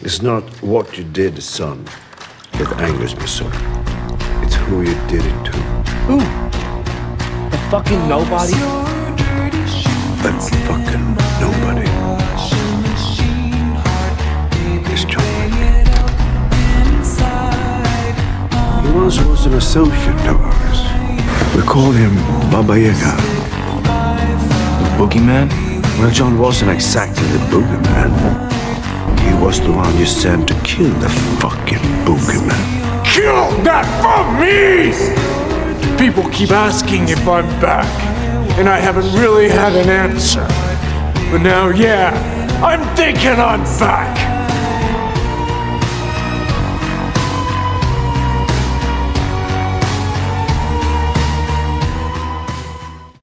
It's not what you did, son, that angers me, sir. It's who you did it to. Who? The fucking nobody? That fucking nobody. It's choppy. He once was an associate of ours. We called him Baba Yaga. The boogeyman? Well, John wasn't exactly the boogeyman. He was the one you sent to kill the fucking boogeyman. Kill that from me! People keep asking if I'm back, and I haven't really had an answer. But now, yeah, I'm thinking I'm back.